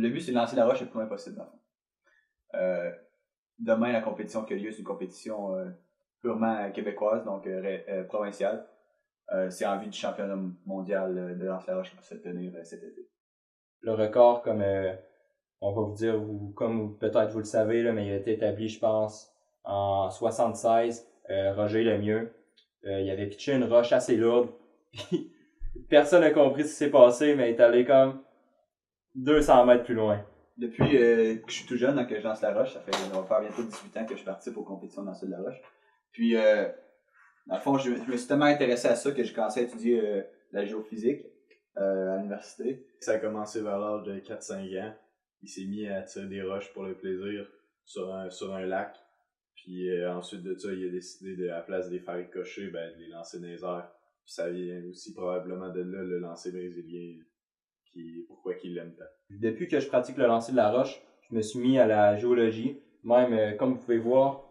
Le but, c'est de lancer la roche le plus loin possible, dans le fond. Demain, la compétition qui a lieu, c'est une compétition purement québécoise, donc provinciale. C'est en vue du championnat mondial de lancer la roche qui va se tenir cet été. Le record, comme on va vous dire, ou comme peut-être vous le savez, là, mais il a été établi, je pense, en 76. Roger Lemieux, il avait pitché une roche assez lourde. Puis personne n'a compris ce qui s'est passé, mais il est allé comme 200 mètres plus loin. Depuis que je suis tout jeune, donc, que je lance la roche, ça va faire bientôt 18 ans que je participe aux compétitions de lancer de la roche. Puis, dans le fond, je me suis tellement intéressé à ça que j'ai commencé à étudier la géophysique à l'université. Ça a commencé vers l'âge de 4-5 ans. Il s'est mis à tirer des roches pour le plaisir sur un lac. Puis ensuite de ça, il a décidé, à la place de les faire ricocher, de les lancer dans les airs. Puis ça vient aussi probablement de là, le lancer brésilien, pourquoi qu'il l'aime tant. Depuis que je pratique le lancer de la roche, je me suis mis à la géologie. Même, comme vous pouvez voir,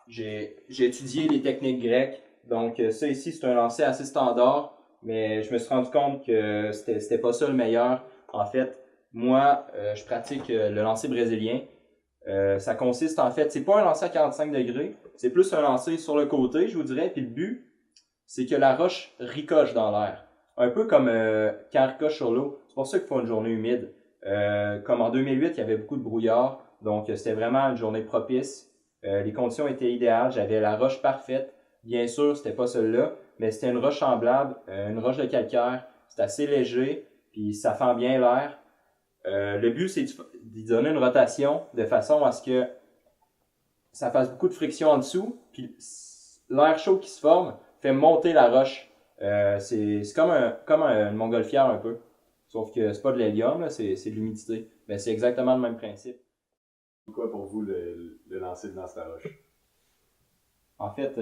j'ai étudié les techniques grecques. Donc ça ici, c'est un lancer assez standard, mais je me suis rendu compte que c'était pas ça le meilleur. En fait, moi, je pratique le lancer brésilien. Ça consiste en fait, c'est pas un lancer à 45 degrés, c'est plus un lancer sur le côté, je vous dirais. Puis le but, c'est que la roche ricoche dans l'air. Un peu comme quand elle ricoche sur l'eau. C'est pour ça qu'il faut une journée humide. Comme en 2008, il y avait beaucoup de brouillard, donc c'était vraiment une journée propice. Les conditions étaient idéales, j'avais la roche parfaite. Bien sûr, c'était pas celle-là, mais c'était une roche semblable, une roche de calcaire. C'est assez léger, puis ça fend bien l'air. Le but, c'est d'y donner une rotation de façon à ce que ça fasse beaucoup de friction en dessous, puis l'air chaud qui se forme fait monter la roche. C'est comme une montgolfière un peu. Sauf que c'est pas de l'hélium, c'est de l'humidité. Mais c'est exactement le même principe. Pourquoi pour vous le lancer de lance la roche? En fait,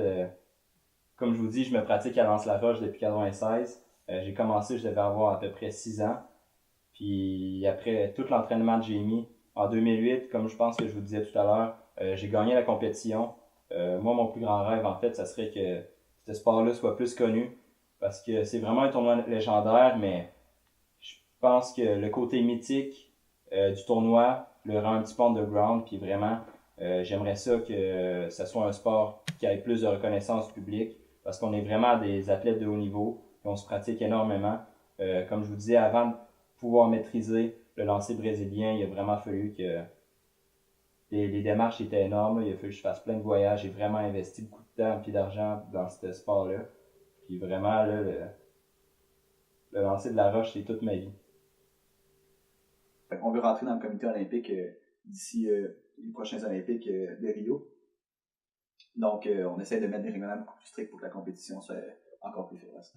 comme je vous dis, je me pratique à lance la roche depuis 96. J'ai commencé, je devais avoir à peu près 6 ans. Puis après tout l'entraînement que j'ai mis en 2008, comme je pense que je vous disais tout à l'heure, j'ai gagné la compétition. Moi, mon plus grand rêve, en fait, ça serait que ce sport-là soit plus connu. Parce que c'est vraiment un tournoi légendaire, mais je pense que le côté mythique du tournoi le rend un petit peu underground. Puis vraiment, j'aimerais ça que ça soit un sport qui ait plus de reconnaissance publique. Parce qu'on est vraiment des athlètes de haut niveau. Et on se pratique énormément. Comme je vous disais, avant de pouvoir maîtriser le lancer brésilien, il a vraiment fallu que les démarches étaient énormes. Il a fallu que je fasse plein de voyages. J'ai vraiment investi beaucoup de temps et d'argent dans ce sport-là. Puis vraiment, là, le lancer de la roche, c'est toute ma vie. On veut rentrer dans le comité olympique d'ici les prochains Olympiques de Rio. Donc, on essaie de mettre des règlements beaucoup plus stricts pour que la compétition soit encore plus féroce.